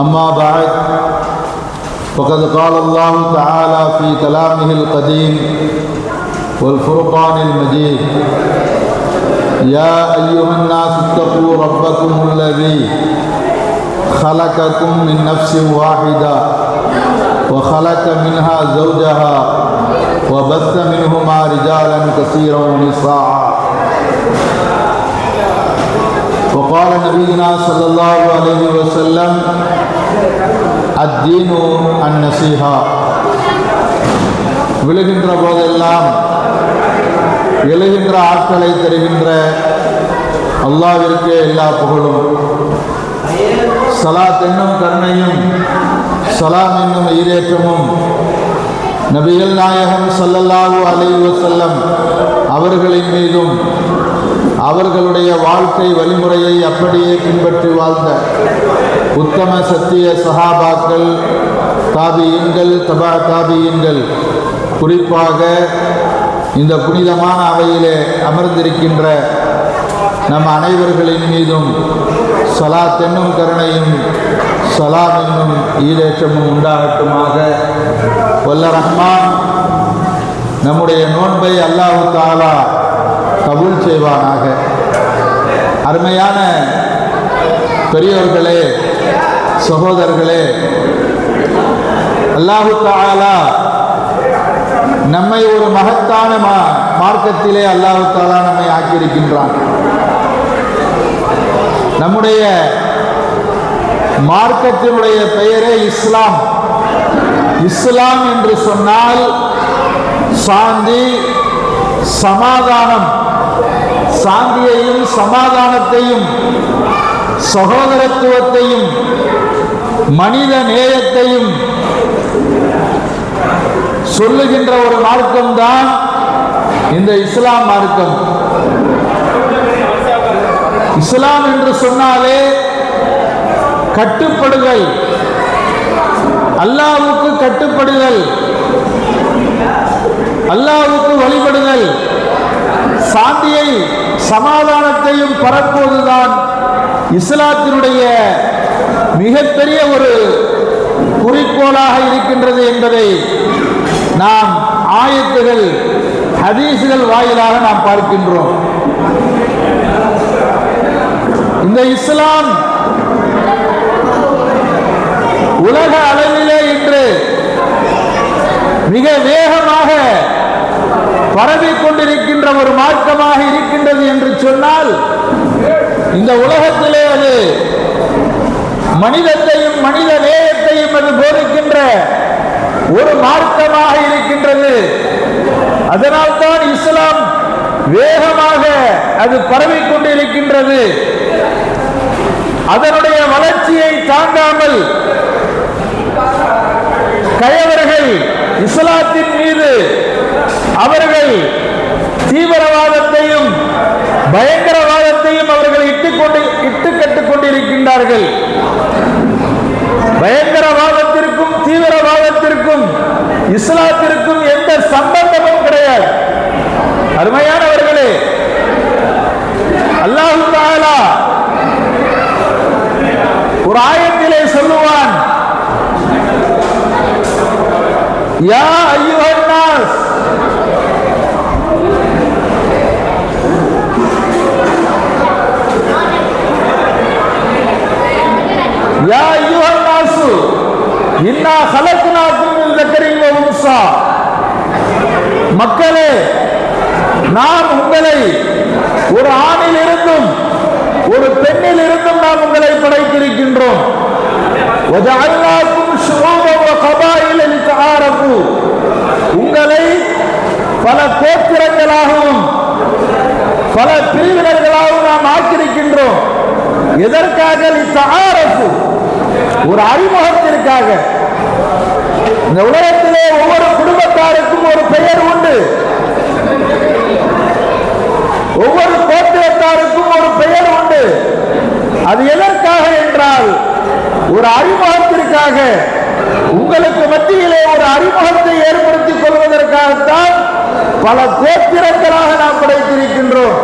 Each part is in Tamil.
أما بعد فقد قال الله تعالى في كلامه القديم والفرقان المجيد: يا أيها الناس اتقوا ربكم الذي خلقكم من نفس واحدة وخلق منها زوجها وبث منهما رجالا كثيرا ونساء. وقال نبينا صلى الله عليه وسلم: الدين النصيحة. விழுகின்ற போதெல்லாம் எழுகின்ற ஆற்றலை தருகின்ற அல்லாஹ்விற்கு எல்லா புகழும். ஸலாத் என்னும் கருணையும் ஸலாம் என்னும் ஈரேற்றமும் நபிகள் நாயகம் ஸல்லல்லாஹு அலைஹி வஸல்லம் அவர்களின் மீதும் அவர்களுடைய வாழ்க்கை வழிமுறையை அப்படியே பின்பற்றி வாழ்ந்த உத்தம சத்திய சஹாபாக்கள், தாபியீன்கள், தபா தாபியீன்கள், குறிப்பாக இந்த புனிதமான அவையிலே அமர்ந்திருக்கின்ற நம் அனைவர்களின் மீதும் ஸலாத் என்னும் கருணையும் ஸலாம் என்னும் ஈரேற்றமும் உண்டாகட்டுமாக. வல்ல ரஹ்மான் நம்முடைய நோன்பை அல்லாஹ் தஆலா கபூல் செய்வானாக. அருமையான பெரியோர்களே, சகோதரர்களே, அல்லாஹ் தஆலா நம்மை ஒரு மகத்தான மார்க்கத்திலே அல்லாஹ் தஆலா நம்மை ஆக்கியிருக்கின்றான். நம்முடைய மார்க்கத்தினுடைய பெயரே இஸ்லாம். இஸ்லாம் என்று சொன்னால் சாந்தி, சமாதானம். சாந்தியையும் சமாதானத்தையும் சகோதரத்துவத்தையும் மனித நேயத்தையும் சொல்லுகின்ற ஒரு மார்க்கம்தான் இந்த இஸ்லாம் மார்க்கம். இஸ்லாம் என்று சொன்னாலே கட்டுப்படுதல், அல்லாஹ்வுக்கு கட்டுப்படுதல், அல்லாஹ்வுக்கு வழிபடுதல், சாந்தியை சமாதானத்தையும் பரப்புவதுதான் இஸ்லாத்தினுடைய மிகப்பெரிய ஒரு குறிக்கோளாக இருக்கின்றது என்பதை நாம் ஆயத்துகள், ஹதீஸ்கள் வாயிலாக நாம் பார்க்கின்றோம். இந்த இஸ்லாம் உலக அளவிலே இன்று மிக வேகமாக பரவிக் கொண்டிருக்கின்ற ஒரு மார்க்கமாக இருக்கின்றது என்று சொன்னால், இந்த உலகத்திலே அது மனிதத்தையும் மனித நேயத்தையும் அது போதிக்கின்ற ஒரு மார்க்கமாக இருக்கின்றது. அதனால்தான் இஸ்லாம் வேகமாக அது பரவிக் கொண்டிருக்கின்றது. அதனுடைய வளர்ச்சியை தாங்காமல் கயவர்கள் இஸ்லாத்தின் மீது அவர்கள் தீவிரவாதத்தையும் பயங்கரவாதத்தையும் அவர்கள் இட்டுக்கட்டுக் கொண்டிருக்கின்றார்கள். பயங்கரவாதத்திற்கும் தீவிரவாதத்திற்கும் இஸ்லாத்திற்கும் எந்த சம்பந்தமும் கிடையாது. அருமையானவர்களே, அல்லாஹ் தஆலா ஒரு ஆயத்திலே சொல்லுவான்: யா அய்யுஹன் நாஸ், யா அய்யுஹன் நாஸ் இன்னா ஹலக்னாகும் மின் ذكரின் வ உன்ஸா. மக்களே, நாம் உங்களை ஒரு ஆணில் இருந்தும் ஒரு பெண்ணில் இருந்தும் நாம் உங்களை படைத்திருக்கின்றோம். வஜஅல்னாகும் ஷுஊபன் வ கபாயில லிதஆரஃபு. உங்களை பல கோத்திரங்களாகவும் பல பிரிவினர்களாகவும் நாம் ஆக்கியிருக்கின்றோம். எதற்காக? லிதஆரஃபு, ஒரு அறிமுகத்திற்காக. இந்த உலகத்திலே ஒவ்வொரு குடும்பத்தாருக்கும் ஒரு பெயர் உண்டு, ஒவ்வொரு கோத்திரத்தாருக்கும் ஒரு பெயர் உண்டு. அது எதற்காக என்றால் ஒரு அறிமுகத்திற்காக, உங்களுக்கு மத்தியிலே ஒரு அறிமுகத்தை ஏற்படுத்திக் கொள்வதற்காகத்தான் பல கோத்திரங்களாக நாம் படைத்திருக்கின்றோம்.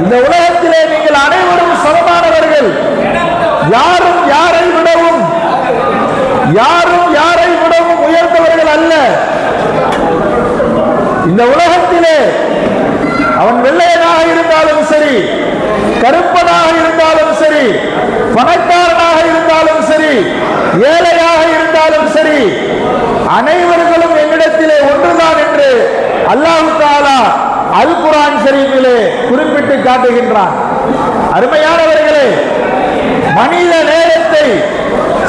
இந்த உலகத்திலே நீங்கள் அனைவரும் சமமானவர்கள். யாரும் யாரை விடவும் யாரும் யாரை விடவும் உயர்ந்தவர்கள் அல்ல. இந்த உலகத்திலே அவன் வெள்ளையனாக இருந்தாலும் சரி, கருப்பனாக இருந்தாலும் சரி, பணக்காரனாக இருந்தாலும் சரி, ஏழையாக இருந்தாலும் சரி, அனைவர்களும் என்னிடத்திலே ஒன்றுதான் என்று அல்லாஹ் தஆலா அல் குர்ஆன் ஷரீஃபிலே குறிப்பிட்டு காட்டுகின்றான். அருமையானவர்களே, மனித நேயத்தை,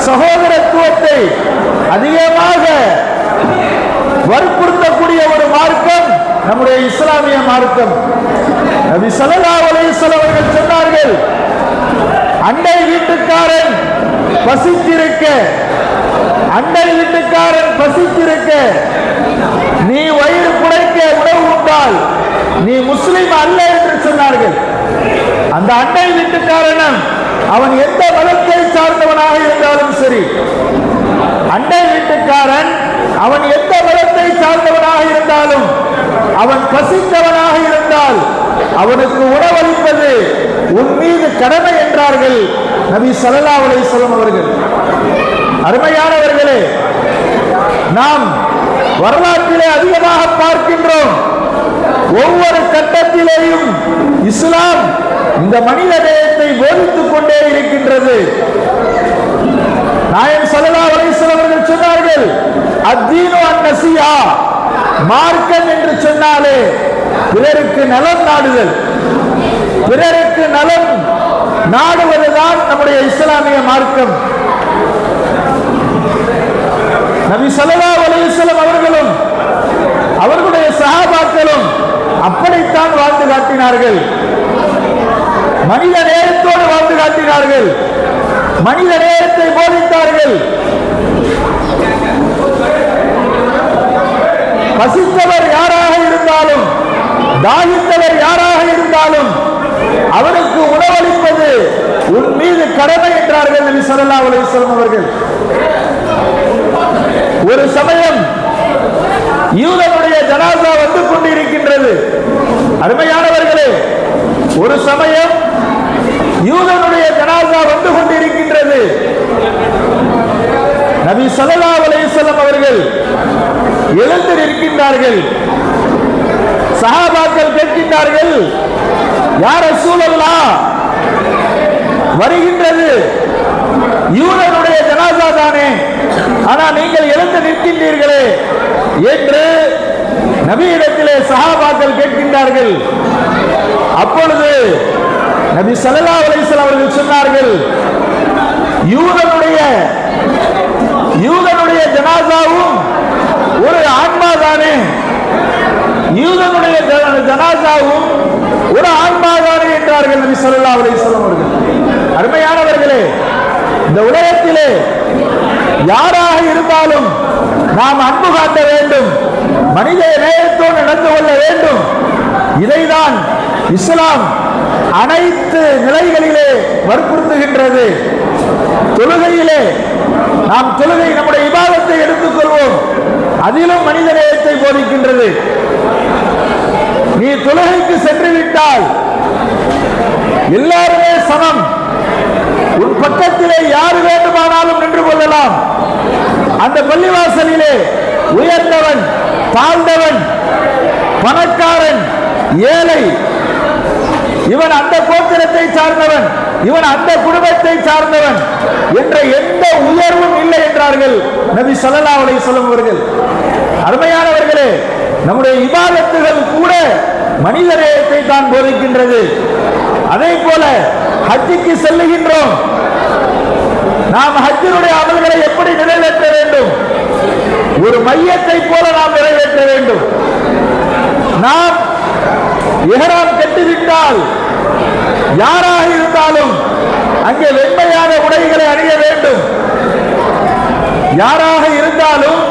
சகோதரத்துவத்தை அதிகமாக வற்புறுத்தக்கூடிய ஒரு மார்க்கம் நம்முடைய இஸ்லாமிய மார்க்கம். நபி ஸல்லல்லாஹு அலைஹி வஸல்லம் அவர்கள் சொன்னார்கள், அண்டை வீட்டுக்காரன் பசித்திருக்க, அண்டை வீட்டுக்காரன் பசித்திருக்க நீ வயிறு புடைக்க உணவு உண்டால் நீ முஸ்லிம் அல்ல என்று சொன்னார்கள். அந்த அண்டை வீட்டுக்காரனும் அவன் எந்த மதத்தை சார்ந்தவனாக இருந்தாலும் சரி, அண்டை வீட்டுக்காரன் அவன் எந்த மதத்தை சார்ந்தவனாக இருந்தாலும் அவன் பசித்தவனாக இருந்தால் அவனுக்கு உணவளிப்பது உன் மீது கடமை என்றார்கள் நபி ஸல்லல்லாஹு அலைஹி வஸல்லம் அவர்கள். அருமையானவர்களே, நாம் வரலாற்றிலே அதிகமாக பார்க்கின்றோம், ஒவ்வொரு கட்டத்திலேயும் இஸ்லாம் இந்த மனித நேயத்தை போதித்துக் கொண்டே இருக்கின்றது. நாயகம் ஸல்லல்லாஹு அலைஹி வஸல்லம் அவர்கள் சொன்னார்கள், அத்தீனு அன்-நஸீஹா, மார்க்கம் என்று சொன்னாலே பிறருக்கு நலம் நாடுதல், பிறருக்கு நலம் நாடுவதுதான் நம்முடைய இஸ்லாமிய மார்க்கம். நபி ஸல்லல்லாஹு அலைஹி வஸல்லம் அவர்களும் அவர்களுடைய சஹாபாக்களும் அப்படித்தான் வாழ்ந்து காட்டினார்கள். மனித நேயத்தோடு வாழ்ந்து காட்டினார்கள், மனித நேயத்தை போதித்தார்கள். பசித்தவர் யாராக இருந்தாலும், தாகித்தவர் யாராக இருந்தாலும் அவருக்கு உணவளிப்பது உன் மீது கடமை என்றார்கள் நபி ஸல்லல்லாஹு அலைஹி வஸல்லம் அவர்கள். ஒரு சமயம் யூதனுடைய ஜனாசா வந்து கொண்டிருக்கின்றது. அருமையானவர்களே, ஒரு சமயம் யூதனுடைய ஜனாசா வந்து கொண்டிருக்கின்றது. நபி ஸல்லல்லாஹு அலைஹி வஸல்லம் அவர்கள் எழுந்து நிற்கின்றார்கள். சஹாபாக்கள் கேட்கின்றார்கள், யா ரசூலல்லாஹ், வருகின்றது யூதனுடைய ஜனாசா தானே, ஆனால் நீங்கள் எழுந்து நிற்கின்றீர்களே என்று நபியிடத்திலே சஹாபாக்கள் கேட்கின்றார்கள். அப்பொழுது நபி ஸல்லல்லாஹு அலைஹி வஸல்லம் அவர்கள் சொன்னார்கள், யூதனுடைய ஜனாசாவும் ஒரு ஆன்மா தானே, யூதனுடைய ஜனாசாவும் ஒரு ஆன்மா தானே என்றார்கள் நபி ஸல்லல்லாஹு அலைஹி வஸல்லம் அவர்கள். அருமையானவர்களே, இந்த உலகத்திலே யாராக இருந்தாலும் நாம் அன்பு காட்ட வேண்டும், மனித நேயத்தோடு நடந்து கொள்ள வேண்டும். இதைதான் இஸ்லாம் அனைத்து நிலைகளிலே வற்புறுத்துகின்றது. தொழுகையிலே நாம் நம்முடைய இபாதத்தை எடுத்துக் கொள்வோம், அதிலும் மனித நேயத்தை போதிக்கின்றது. நீ தொழுகைக்கு சென்று விட்டால் எல்லாருமே சமம், உன் பக்கத்திலே யார் வேண்டுமானாலும் நின்று கொள்ளலாம். அந்த பள்ளிவாசலிலே உயர்ந்தவன், தாழ்ந்தவன், பணக்காரன், ஏழை, இவன் அந்த கோத்திரத்தை சார்ந்தவன், இவன் அந்த குடும்பத்தை சார்ந்தவன் என்ற எந்த உயர்வும் இல்லை என்றார்கள் நபி ஸல்லல்லாஹு அலைஹி வஸல்லம் அவர்கள். அருமையானவர்களே, நம்முடைய இபாதத்துகள் கூட மனித நேயத்தை தான் போதிக்கின்றது. அதே போல ஹஜ்ஜுக்கு செல்லுகின்றோம், நாம் ஹஜ்ஜினுடைய அமல்களை எப்படி நிறைவேற்ற வேண்டும்? ஒரு மையத்தை போல நாம் நிறைவேற்ற வேண்டும். நாம் இஹ்ராம் கட்டிவிட்டால் யாராக இருந்தாலும் அங்கே வெண்மையான உடைகளை அணிய வேண்டும். யாராக இருந்தாலும்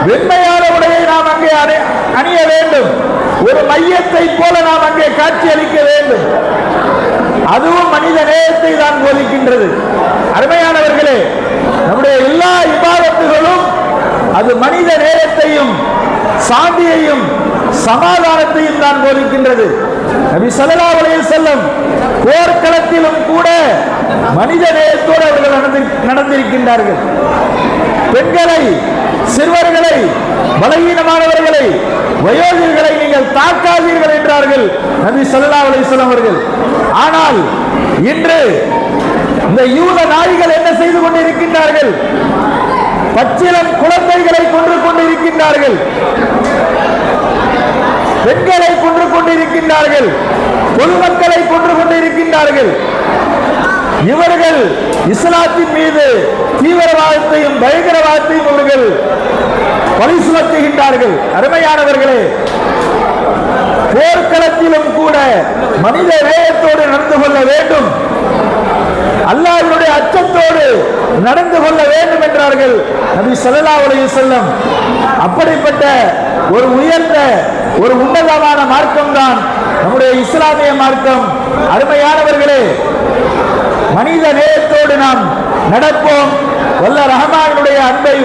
வெண்மையான உடையை நாம் அங்கே அணிய வேண்டும். ஒரு மையத்தை போல நாம் அங்கே காட்சி அளிக்க வேண்டும். அதுவும் மனித நேயத்தை தான் போதிக்கின்றது. அருமையானவர்களே, நம்முடைய எல்லா இபாதத்துகளும் அது மனித நேயத்தையும் சாந்தியையும் சமாதானத்தையும் தான் போதிக்கின்றது. நபி ஸல்லல்லாஹு அலைஹி வஸல்லம் போர்க்களத்திலும் கூட மனித நேயத்தோடு அவர்கள் நடந்திருக்கின்றார்கள். பெண்களை, சிறுவர்களை, பலவீனமானவர்களை, வயோதிகர்களை நீங்கள் தாக்காதீர்கள் என்றார்கள் நபி ஸல்லல்லாஹு அலைஹி வஸல்லம் அவர்கள். ஆனால் இன்று இந்த யூத நாய்கள் என்ன செய்து கொண்டிருக்கின்றார்கள்? பச்சிளம் குழந்தைகளை கொன்று கொண்டிருக்கின்றார்கள், பெண்களை கொன்று கொண்டிருக்கின்றார்கள், பொதுமக்களை கொன்று கொண்டிருக்கின்றார்கள். இவர்கள் இஸ்லாத்தின் மீது தீவிரவாதத்தையும் பயங்கரவாதத்தையும் அவர்கள் பழி சுமத்துகின்றார்கள். அருமையானவர்களே, போர்க்களத்திலும் கூட மனித நேயத்தோடு நடந்து கொள்ள வேண்டும், அல்லாஹ்வுடைய அச்சத்தோடு நடந்து கொள்ள வேண்டும் என்றார்கள் நபி ஸல்லல்லாஹு அலைஹி வஸல்லம். அப்படிப்பட்ட ஒரு உயர்ந்த ஒரு உன்னதமான மார்க்கம் தான் நம்முடைய இஸ்லாமிய மார்க்கம். அருமையானவர்களே, மனித நேயத்தோடு நாம் நடப்போம், வல்ல ரஹ்மானுடைய அன்பை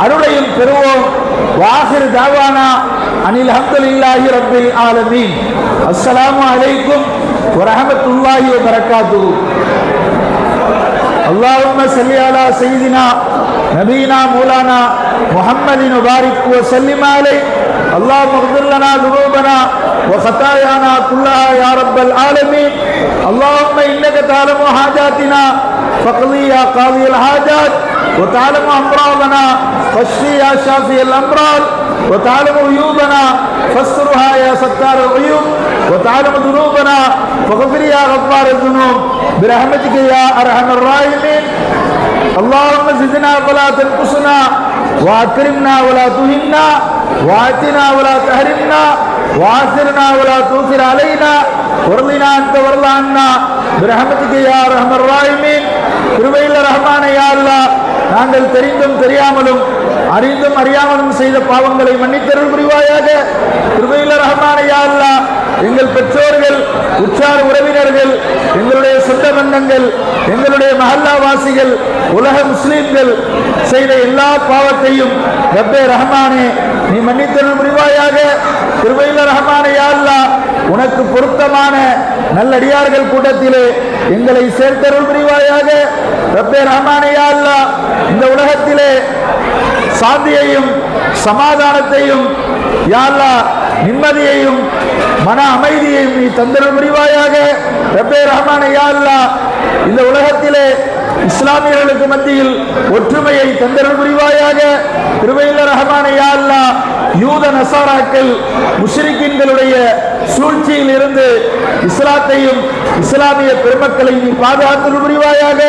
அருளையும் பெறுவோம். வாஹிர் தாவானா அனில் ஹம்துலில்லாஹி ரப்பில் ஆலமீன். அஸ்ஸலாமு அலைக்கும் வரஹ்மத்துல்லாஹி வபரகாத்துஹு. اللهم صل على سيدنا نبينا مولانا محمد وبارك وسلم عليه. اللهم اغفر لنا ذنوبنا وخطايانا كلها يا رب العالمين. اللهم انك تعلم حاجاتنا فاقضي يا قاضي الحاجات، وتعلم امراضنا فاشفي يا شافي الامراض، وتعلم عيوبنا فاسترها يا ستار العيوب، وتعلم ذنوبنا فاغفر يا غفار الذنوب برحمتك يا ارحم الراحمين. اللهم زدنا ولا تنقصنا، واكرمنا ولا تهنا، واعطنا ولا تحرمنا، واثرنا ولا تؤثر علينا، وارضنا انت وارض عنا برحمتك يا ارحم الراحمين. கிருபையுள்ள ரஹ்மானே, யா அல்லாஹ், நாங்கள் தெரிந்தும் தெரியாமலும் அறிந்தும் அறியாமலும் செய்த பாவங்களை மன்னித்தருள் புரிவாயாக. கிருபையுள்ள ரஹ்மானே, யா அல்லாஹ், எங்கள் பெற்றோர்கள், உற்றார் உறவினர்கள், எங்களுடைய சொந்த பந்தங்கள், எங்களுடைய மஹல்லா வாசிகள், உலக முஸ்லிம்கள் செய்த எல்லா பாவத்தையும் ரப்பே ரஹ்மானே நீ மன்னித்தருள் புரிவாயாக. கிருபையுள்ள ரஹ்மானே, யா அல்லாஹ், உனக்கு பொருத்தமான நல்லடியார்கள் கூட்டத்திலே எங்களை சேர்த்தருள் புரிவாயாக. ரப்பே ரஹ்மானே, யா அல்லாஹ், இந்த உலகத்திலே சாந்தியையும் சமாதானத்தையும், யா அல்லாஹ், நிம்மதியையும் மன அமைதியையும் நீ தந்தருள் புரிவாயாக. ரப்பே ரஹ்மானே, யா அல்லாஹ், இந்த உலகத்திலே இஸ்லாமியர்களுக்கு மத்தியில் ஒற்றுமையை தந்தருள் புரிவாயாக. கிருபையுள்ள ரஹ்மானே, யா அல்லாஹ், யூத நசாராக்கள் முஷ்ரிக்கீன்களுடைய சூழ்ச்சியில் இருந்து இஸ்லாத்தையும் இஸ்லாமிய பெருமக்களை நீ பாதுகாத்தருள் புரிவாயாக.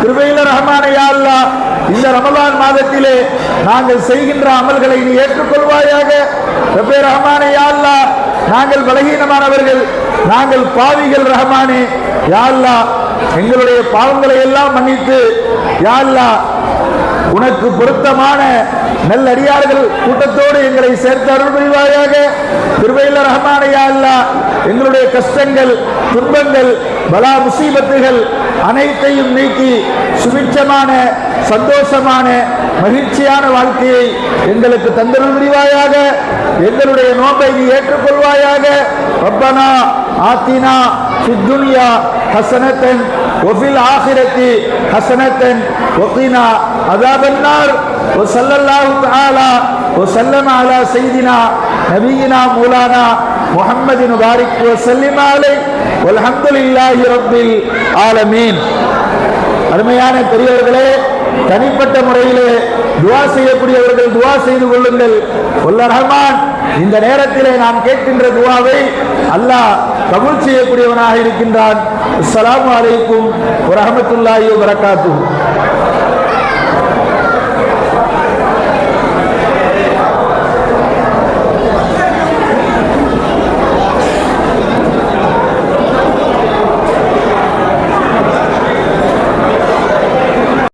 கிருபையுள்ள ரஹ்மானே, யா அல்லாஹ், இந்த ரமலான் மாதத்திலே நாங்கள் செய்கின்ற அமல்களை நீ ஏற்றுக்கொள்வாயாக. ரப்பே ரஹ்மானே, யா அல்லாஹ், நாங்கள் பலகீனமானவர்கள், நாங்கள் பாவிகள் ரஹ்மானே, யா அல்லாஹ், எங்களுடைய பாவங்களை எல்லாம் மன்னித்து யா அல்லாஹ் உனக்கு பொருத்தமான நல்லடியார்கள் கூட்டத்தோடு எங்களை சேர்த்து அருள் புரிவாயாக. கிருபையுள்ள ரஹ்மானே, யா அல்லாஹ், எங்களுடைய கஷ்டங்கள், துன்பங்கள், பலா முசீபத்துகள் அனைத்தையும் நீக்கி சுபிட்சமான, சந்தோஷமான, மகிழ்ச்சியான வாழ்க்கையை எங்களுக்கு தந்தருள் புரிவாயாக. எங்களுடைய நோன்பை நீ ஏற்றுக்கொள்வாயாக. ரப்பனா ஆத்தினா ஃபித் துன்யா ஹஸனத்தன் வஃபில் ஆখিরাতি ஹஸனத்தன் வகினா அஸாபன்னார். வஸல்லல்லாஹு தஆலா வஸல்லம அலா சய்யிதினா நபியினா மௌலானா முஹம்மதின் பாரிக் வஸல்லிம் அலைஹி வல்ஹம்துலில்லாஹி ரப்பில் ஆலமீன். அருமையான பெரியவர்களே, தனிப்பட்ட முறையிலே துஆ செய்யக்கூடியவர்கள் துஆ செய்து கொள்ளுங்கள். வல்ல ரஹ்மான் இந்த நேரத்திலே நாம் கேட்கின்ற துஆவை அல்லாஹ் கபூல் செய்யக்கூடியவனாக இருக்கின்றான். அஸ்ஸலாமு அலைக்கும் வரஹ்மத்துல்லாஹி வபரகாத்துஹு.